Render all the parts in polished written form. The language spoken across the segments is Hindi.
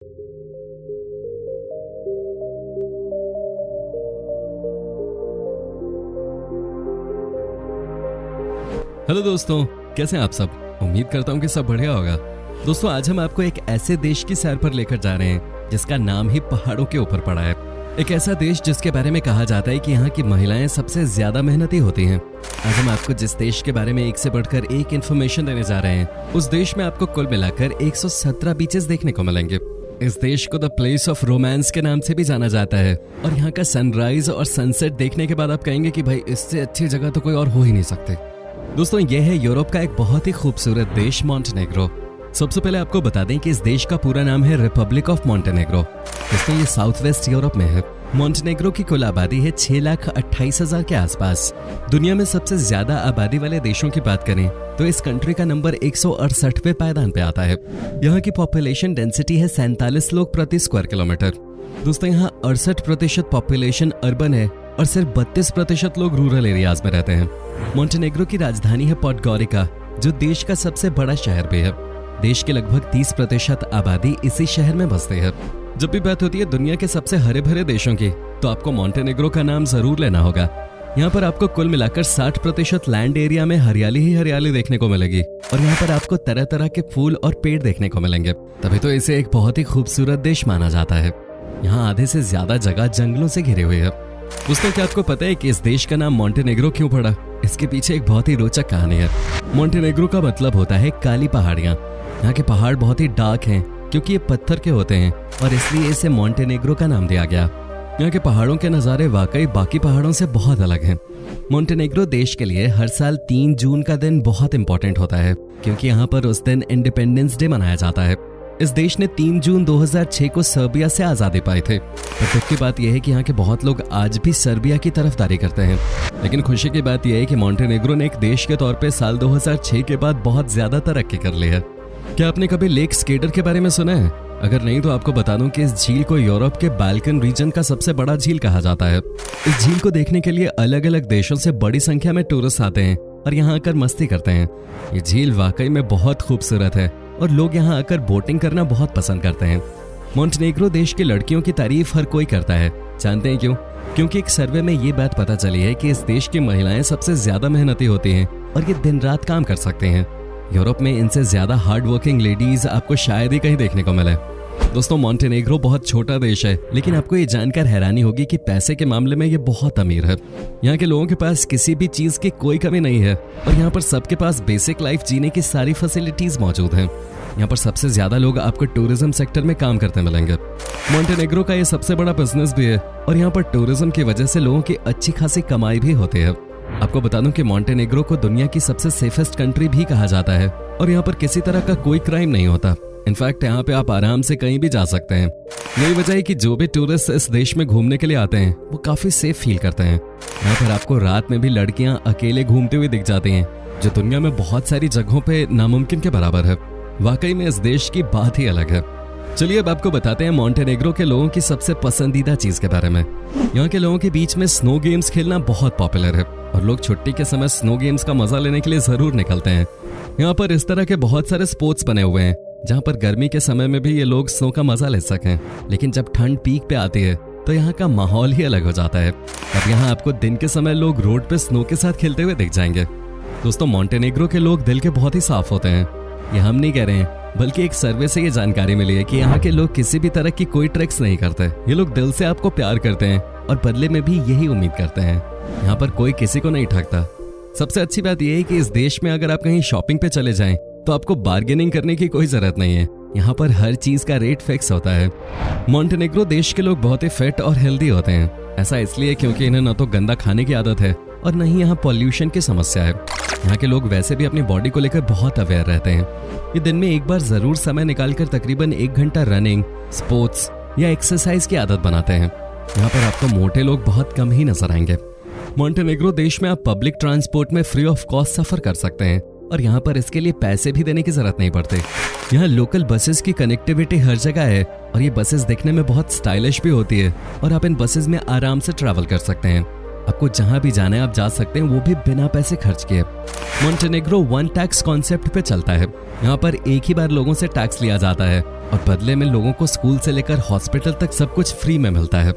हेलो दोस्तों, कैसे हैं आप सब। उम्मीद करता हूँ कि सब बढ़िया होगा। दोस्तों, आज हम आपको एक ऐसे देश की सैर पर लेकर जा रहे हैं जिसका नाम ही पहाड़ों के ऊपर पड़ा है। एक ऐसा देश जिसके बारे में कहा जाता है कि यहाँ की महिलाएं सबसे ज्यादा मेहनती होती हैं। आज हम आपको जिस देश के बारे में एक से बढ़कर एक इन्फॉर्मेशन देने जा रहे हैं, उस देश में आपको कुल मिलाकर 117 बीचेस देखने को मिलेंगे। इस देश को द प्लेस ऑफ रोमांस के नाम से भी जाना जाता है और यहाँ का सनराइज और सनसेट देखने के बाद आप कहेंगे कि भाई इससे अच्छी जगह तो कोई और हो ही नहीं सकते। दोस्तों, यह है यूरोप का एक बहुत ही खूबसूरत देश मॉन्टेनेग्रो। सबसे पहले आपको बता दें कि इस देश का पूरा नाम है रिपब्लिक ऑफ मॉन्टेनेग्रो। दोस्तों, ये साउथ वेस्ट यूरोप में है। मॉन्टेनेग्रो की कुल आबादी है 6,28,000 के आसपास। दुनिया में सबसे ज्यादा आबादी वाले देशों की बात करें तो इस कंट्री का नंबर 168वें पायदान पे आता है। यहाँ की पॉपुलेशन डेंसिटी है 47 लोग प्रति स्क्वायर किलोमीटर। दोस्तों, यहाँ 68% पॉपुलेशन अर्बन है और सिर्फ 32% लोग रूरल एरियाज में रहते हैं। मॉन्टेनेग्रो की राजधानी है पोडगोरिका, जो देश का सबसे बड़ा शहर भी है। देश के लगभग 30% आबादी इसी शहर में बसती है। जब भी बात होती है दुनिया के सबसे हरे भरे देशों की, तो आपको मॉन्टेनेग्रो का नाम जरूर लेना होगा। यहाँ पर आपको कुल मिलाकर 60% लैंड एरिया में हरियाली ही हरियाली देखने को मिलेगी और यहाँ पर आपको तरह तरह के फूल और पेड़ देखने को मिलेंगे। तभी तो इसे एक बहुत ही खूबसूरत देश माना जाता है। यहाँ आधे से ज्यादा जगह जंगलों से घिरी हुई है। दोस्तों, क्या आपको पता है कि इस देश का नाम मॉन्टेनेग्रो क्यों पड़ा? इसके पीछे एक बहुत ही रोचक कहानी है। मॉन्टेनेग्रो का मतलब होता है काली पहाड़ियाँ। यहाँ के पहाड़ बहुत ही डार्क हैं क्योंकि ये पत्थर के होते हैं और इसलिए इसे मॉन्टेनेग्रो का नाम दिया गया। यहाँ के पहाड़ों के नज़ारे वाकई बाकी पहाड़ों से बहुत अलग हैं। मॉन्टेनेग्रो देश के लिए हर साल 3 जून का दिन बहुत इंपॉर्टेंट होता है क्योंकि यहाँ पर उस दिन इंडिपेंडेंस डे मनाया जाता है। इस देश ने 3 जून 2006 को सर्बिया से आज़ादी पाई थी। पर दुख की बात यह है कि यहाँ के बहुत लोग आज भी सर्बिया की तरफदारी करते हैं। लेकिन खुशी की बात यह है कि मॉन्टेनेग्रो ने एक देश के तौर पे साल 2006 के बाद बहुत ज्यादा तरक्की कर ली है। क्या आपने कभी लेक स्केटर के बारे में सुना है? अगर नहीं तो आपको बता दूं कि इस झील को यूरोप के बाल्कन रीजन का सबसे बड़ा झील कहा जाता है। इस झील को देखने के लिए अलग अलग देशों से बड़ी संख्या में टूरिस्ट आते हैं और यहाँ आकर मस्ती करते हैं। ये झील वाकई में बहुत खूबसूरत है और लोग यहाँ आकर बोटिंग करना बहुत पसंद करते हैं। मॉन्टेनेग्रो देश की लड़कियों की तारीफ हर कोई करता है। जानते हैं क्यों? क्योंकि एक सर्वे में ये बात पता चली है कि इस देश की महिलाएं सबसे ज्यादा मेहनती होती हैं और ये दिन रात काम कर सकते हैं। यूरोप में इनसे ज्यादा हार्ड वर्किंग लेडीज आपको शायद ही कहीं देखने को मिले। दोस्तों, मॉन्टेनेग्रो बहुत छोटा देश है, लेकिन आपको ये जानकर हैरानी होगी कि पैसे के मामले में ये बहुत अमीर है। यहाँ के लोगों के पास किसी भी चीज की कोई कमी नहीं है और यहाँ पर सबके पास बेसिक लाइफ जीने की सारी फैसिलिटीज मौजूद हैं। यहाँ पर सबसे ज्यादा लोग आपको टूरिज्म सेक्टर में काम करते मिलेंगे। मॉन्टेनेग्रो का ये सबसे बड़ा बिजनेस भी है और यहाँ पर टूरिज्म की वजह से लोगों की अच्छी खासी कमाई भी होती है। आपको बता दूं कि मॉन्टेनेग्रो को दुनिया की सबसे सेफेस्ट कंट्री भी कहा जाता है और यहाँ पर किसी तरह का कोई क्राइम नहीं होता। इनफैक्ट यहाँ पे आप आराम से कहीं भी जा सकते हैं। यही वजह है कि जो भी टूरिस्ट इस देश में घूमने के लिए आते हैं वो काफी सेफ फील करते हैं। यहाँ पर आपको रात में भी लड़कियां अकेले घूमते हुए दिख जाती हैं, जो दुनिया में बहुत सारी जगहों पे नामुमकिन के बराबर है। वाकई में इस देश की बात ही अलग है। चलिए अब आपको बताते हैं मॉन्टेनेग्रो के लोगों की सबसे पसंदीदा चीज के बारे में। यहाँ के लोगों के बीच में स्नो गेम्स खेलना बहुत पॉपुलर है और लोग छुट्टी के समय स्नो गेम्स का मजा लेने के लिए जरूर निकलते हैं। यहाँ पर इस तरह के बहुत सारे स्पोर्ट्स बने हुए हैं जहाँ पर गर्मी के समय में भी ये लोग स्नो का मजा ले सकें। लेकिन जब ठंड पीक पे आती है तो यहाँ का माहौल ही अलग हो जाता है। अब यहाँ आपको दिन के समय लोग रोड पे स्नो के साथ खेलते हुए दिख जाएंगे। दोस्तों, मॉन्टेनेग्रो के लोग दिल के बहुत ही साफ होते हैं। ये हम नहीं कह रहे हैं, बल्कि एक सर्वे से ये जानकारी मिली है कि यहाँ के लोग किसी भी तरह की कोई ट्रिक्स नहीं करते। ये लोग दिल से आपको प्यार करते हैं और बदले में भी यही उम्मीद करते हैं। यहाँ पर कोई किसी को नहीं ठगता। सबसे अच्छी बात यह है कि इस देश में अगर आप कहीं शॉपिंग पे चले जाएं तो आपको बार्गेनिंग करने की कोई जरूरत नहीं है। यहाँ पर हर चीज का रेट फिक्स होता है। मॉन्टेनेग्रो देश के लोग बहुत ही फिट और हेल्दी होते हैं। ऐसा इसलिए क्योंकि इन्हें न तो गंदा खाने की आदत है और न ही यहाँ पॉल्यूशन की समस्या है। यहाँ के लोग वैसे भी अपनी बॉडी को लेकर बहुत अवेयर रहते हैं। ये दिन में एक बार जरूर समय निकालकर तकरीबन 1 घंटा रनिंग, स्पोर्ट्स या एक्सरसाइज की आदत बनाते हैं। यहाँ पर आपको मोटे लोग बहुत कम ही नजर आएंगे। मॉन्टेनेग्रो देश में आप पब्लिक ट्रांसपोर्ट में फ्री ऑफ कॉस्ट सफर कर सकते हैं और यहाँ पर इसके लिए पैसे भी देने की जरूरत नहीं पड़ती। यहाँ लोकल बसेस की कनेक्टिविटी हर जगह है और ये बसेस देखने में बहुत स्टाइलिश भी होती है और आप इन बसेस में आराम से ट्रैवल कर सकते हैं। आपको जहां भी जाना है आप जा सकते हैं, वो भी बिना पैसे खर्च किए। मोंटेनेग्रो वन टैक्स कॉन्सेप्ट पे चलता है। यहाँ पर एक ही बार लोगों से टैक्स लिया जाता है और बदले में लोगों को स्कूल से लेकर हॉस्पिटल तक सब कुछ फ्री में मिलता है।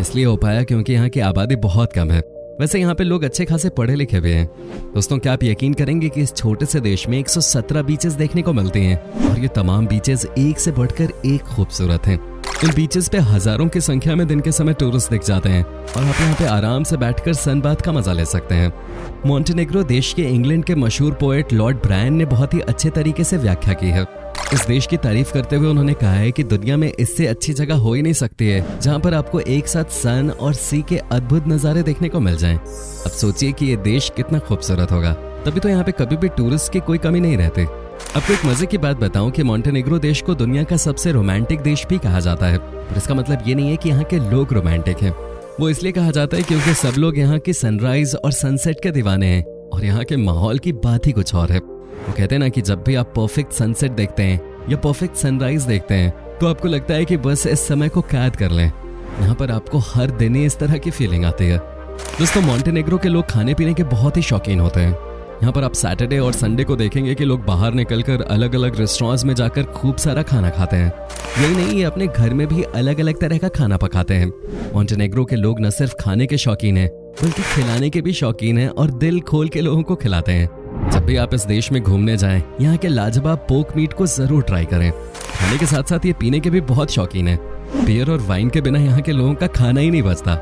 इसलिए हो पाया क्योंकि यहाँ की आबादी बहुत कम है। वैसे यहाँ पे लोग अच्छे खासे पढ़े लिखे भी हैं। दोस्तों, क्या आप यकीन करेंगे कि इस छोटे से देश में 117 बीचेस देखने को मिलती हैं और ये तमाम बीचेस एक से बढ़कर एक खूबसूरत हैं। इन बीचेस पे हजारों की संख्या में दिन के समय टूरिस्ट दिख जाते हैं और आप यहाँ पे आराम से बैठकर सनबाथ का मजा ले सकते हैं। मोंटेनेग्रो देश के इंग्लैंड के मशहूर पोएट लॉर्ड ब्रायन ने बहुत ही अच्छे तरीके से व्याख्या की है। इस देश की तारीफ करते हुए उन्होंने कहा है कि दुनिया में इससे अच्छी जगह हो ही नहीं सकती है जहाँ पर आपको एक साथ सन और सी के अद्भुत नज़ारे देखने को मिल जाएं। अब सोचिए कि ये देश कितना खूबसूरत होगा, तभी तो यहाँ पे कभी भी टूरिस्ट की कोई कमी नहीं रहती। आपको एक मजे की बात बताऊं कि मोंटेनेग्रो देश को दुनिया का सबसे रोमांटिक देश भी कहा जाता है, पर इसका मतलब ये नहीं है कि यहाँ के लोग रोमांटिक हैं। वो इसलिए कहा जाता है क्योंकि सब लोग यहाँ की सनराइज और सनसेट के दीवाने हैं और यहाँ के माहौल की बात ही कुछ और है। वो कहते हैं ना कि जब भी आप परफेक्ट सनसेट देखते हैं या परफेक्ट सनराइज देखते हैं तो आपको लगता है कि बस इस समय को कैद कर लें। यहाँ पर आपको हर दिन ही इस तरह की फीलिंग आती है। दोस्तों, मोंटेनेग्रो के लोग खाने पीने के बहुत ही शौकीन होते हैं। यहाँ पर आप सैटरडे और संडे को देखेंगे कि लोग बाहर निकलकर अलग अलग रेस्टोरेंट्स में जाकर खूब सारा खाना खाते हैं। यही नहीं, ये अपने घर में भी अलग अलग तरह का खाना पकाते हैं। मोंटेनेग्रो के लोग न सिर्फ खाने के शौकीन हैं बल्कि खिलाने के भी शौकीन हैं और दिल खोल के लोगों को खिलाते हैं। जब भी आप इस देश में घूमने जाएं, यहाँ के लाजवाब पोर्क मीट को जरूर ट्राई करें। खाने के साथ साथ ये पीने के भी बहुत शौकीन है। बियर और वाइन के बिना यहाँ के लोगों का खाना ही नहीं बचता।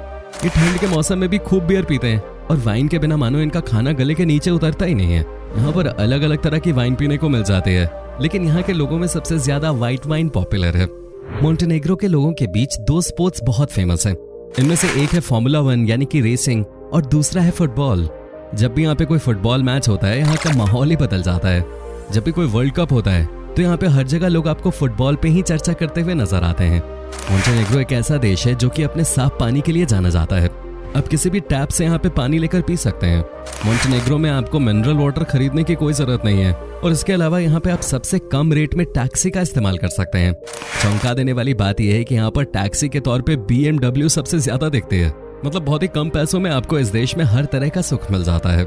ये ठंड के मौसम में भी खूब बियर पीते हैं और वाइन के बिना मानो इनका खाना गले के नीचे उतरता ही नहीं है। यहाँ पर अलग अलग तरह की वाइन पीने को मिल जाती है, लेकिन यहाँ के लोगों में सबसे ज्यादा व्हाइट वाइन पॉपुलर है। मोंटेनेग्रो के लोगों के बीच दो स्पोर्ट्स बहुत फेमस हैं। इनमें से एक है फॉर्मूला 1 यानी कि रेसिंग और दूसरा है फुटबॉल। जब भी यहाँ पे कोई फुटबॉल मैच होता है, यहाँ का माहौल ही बदल जाता है। जब भी कोई वर्ल्ड कप होता है तो यहाँ पे हर जगह लोग आपको फुटबॉल पे ही चर्चा करते हुए नजर आते हैं। मोंटेनेग्रो एक ऐसा देश है जो कि अपने साफ पानी के लिए जाना जाता है। आप किसी भी टैप से यहाँ पे पानी लेकर पी सकते हैं। मोंटेनेग्रो में आपको मिनरल वाटर खरीदने की कोई जरूरत नहीं है और इसके अलावा यहाँ पे आप सबसे कम रेट में टैक्सी का इस्तेमाल कर सकते हैं। चौंका देने वाली बात यह है कि यहाँ पर टैक्सी के तौर पे BMW सबसे ज्यादा दिखती है। मतलब बहुत ही कम पैसों में आपको इस देश में हर तरह का सुख मिल जाता है।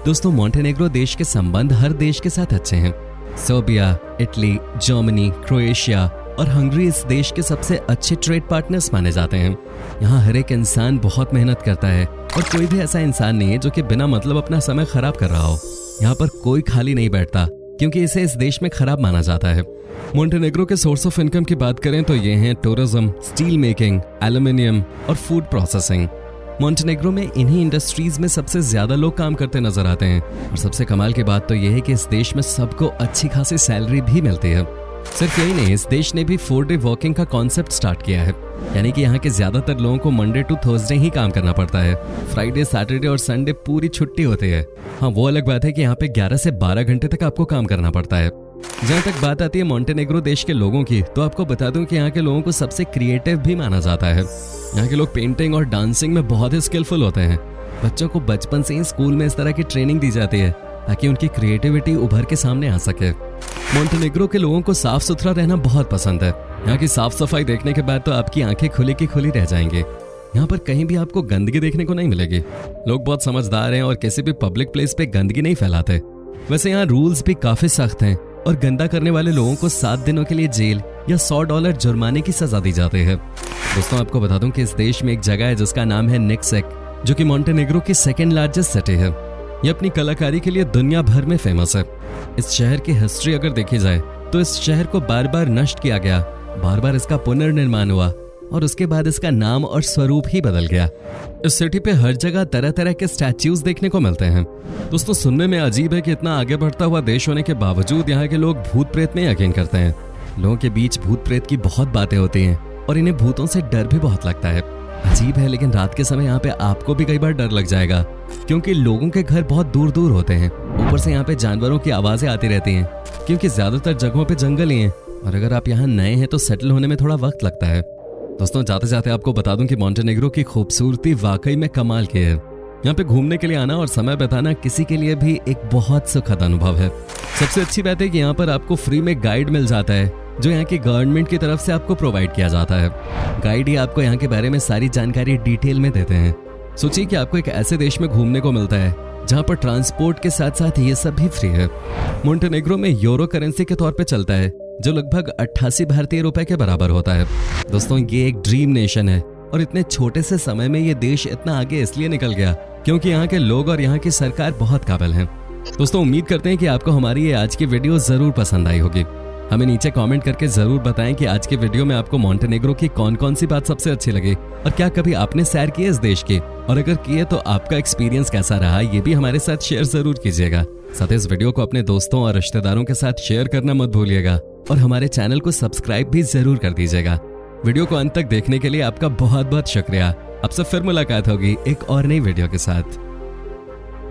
दोस्तों, मोंटेनेग्रो देश के संबंध हर देश के साथ अच्छे हैं। सर्बिया, इटली, जर्मनी, क्रोएशिया और हंगरी इस देश के सबसे अच्छे ट्रेड पार्टनर्स माने जाते हैं। यहाँ हर एक इंसान बहुत मेहनत करता है और कोई भी ऐसा इंसान नहीं है जो कि बिना मतलब अपना समय खराब कर रहा हो। यहाँ पर कोई खाली नहीं बैठता क्योंकि इसे इस देश में खराब माना जाता है। मोंटेनेग्रो के सोर्स ऑफ इनकम की बात करें तो ये हैं टूरिज्म, स्टील मेकिंग, एल्यूमिनियम और फूड प्रोसेसिंग। मोंटेनेग्रो में इन्हीं इंडस्ट्रीज में सबसे ज्यादा लोग काम करते नजर आते हैं और सबसे कमाल की बात तो यह है कि इस देश में सबको अच्छी खासी सैलरी भी मिलती है। सिर्फ यही नहीं, इस देश ने भी 4 डे वर्किंग का कॉन्सेप्ट स्टार्ट किया है, यानी कि यहाँ के ज्यादातर लोगों को मंडे टू थर्सडे ही काम करना पड़ता है। फ्राइडे, सैटरडे और संडे पूरी छुट्टी होती है। हाँ, वो अलग बात है कि यहाँ पे 11 से 12 घंटे तक आपको काम करना पड़ता है। जहाँ तक बात आती है मोंटेनेग्रो देश के लोगों की, तो आपको बता दूं कि यहाँ के लोगों को सबसे क्रिएटिव भी माना जाता है। यहाँ के लोग पेंटिंग और डांसिंग में बहुत ही स्किलफुल होते हैं। बच्चों को बचपन से ही स्कूल में इस तरह की ट्रेनिंग दी जाती है ताकि उनकी क्रिएटिविटी उभर के सामने आ सके। मोंटेनेग्रो के लोगों को साफ सुथरा रहना बहुत पसंद है। यहाँ की साफ सफाई देखने के बाद तो आपकी आंखें खुली की खुली रह जाएंगी। यहाँ पर कहीं भी आपको गंदगी देखने को नहीं मिलेगी। लोग बहुत समझदार हैं और किसी भी पब्लिक प्लेस पे गंदगी नहीं फैलाते। वैसे यहाँ रूल्स भी काफी सख्त हैं और गंदा करने वाले लोगों को 7 दिनों के लिए जेल या $100 जुर्माने की सजा दी जाती है। दोस्तों, आपको बता दूं कि इस देश में एक जगह है जिसका नाम है निक्सेक, जो कि मोंटेनेग्रो की 2nd लार्जेस्ट सिटी है। ये अपनी कलाकारी के लिए दुनिया भर में फेमस है। इस शहर की हिस्ट्री अगर देखी जाए तो इस शहर को बार बार नष्ट किया गया, बार बार इसका पुनर्निर्माण हुआ और उसके बाद इसका नाम और स्वरूप ही बदल गया। इस सिटी पे हर जगह तरह तरह के स्टैच्यूज देखने को मिलते हैं। दोस्तों, सुनने में अजीब है कि इतना आगे बढ़ता हुआ देश होने के बावजूद यहाँ के लोग भूत प्रेत में यकीन करते हैं। लोगों के बीच भूत प्रेत की बहुत बातें होती हैं और इन्हें भूतों से डर भी बहुत लगता है। अजीब है, लेकिन रात के समय यहाँ पे आपको भी कई बार डर लग जाएगा क्योंकि लोगों के घर बहुत दूर दूर होते हैं। ऊपर से यहाँ पे जानवरों की आवाजें आती रहती हैं क्योंकि ज्यादातर जगहों पे जंगल ही हैं और अगर आप यहाँ नए हैं तो सेटल होने में थोड़ा वक्त लगता है। दोस्तों, जाते जाते आपको बता दूं कि मोंटेनेग्रो की खूबसूरती वाकई में कमाल की है। यहाँ पे घूमने के लिए आना और समय बिताना किसी के लिए भी एक बहुत सुखद अनुभव है। सबसे अच्छी बात है कि यहाँ पर आपको फ्री में गाइड मिल जाता है जो यहाँ की गवर्नमेंट की तरफ से आपको प्रोवाइड किया जाता है। गाइड ही आपको यहाँ के बारे में सारी जानकारी डिटेल में देते हैं। सोचिए कि आपको एक ऐसे देश में घूमने को मिलता है जहां पर ट्रांसपोर्ट के साथ साथ ये सब भी फ्री है। मोंटेनेग्रो में यूरो करेंसी के तौर पे चलता है, जो लगभग 88 भारतीय रुपए के बराबर होता है। दोस्तों, ये एक ड्रीम नेशन है और इतने छोटे से समय में ये देश इतना आगे इसलिए निकल गया क्योंकि यहाँ के लोग और यहाँ की सरकार बहुत काबिल हैं। दोस्तों, उम्मीद करते हैं कि आपको हमारी ये आज की वीडियो जरूर पसंद आई होगी। हमें नीचे कमेंट करके जरूर बताएं कि आज के वीडियो में आपको मोंटेनेग्रो की कौन कौन सी बात सबसे अच्छी लगी और क्या कभी आपने सैर की इस देश की, और अगर किए तो आपका एक्सपीरियंस कैसा रहा, ये भी हमारे साथ शेयर जरूर कीजिएगा। साथ ही इस वीडियो को अपने दोस्तों और रिश्तेदारों के साथ शेयर करना मत भूलिएगा और हमारे चैनल को सब्सक्राइब भी जरूर कर दीजिएगा। वीडियो को अंत तक देखने के लिए आपका बहुत बहुत शुक्रिया। आपसे फिर मुलाकात होगी एक और नई वीडियो के साथ।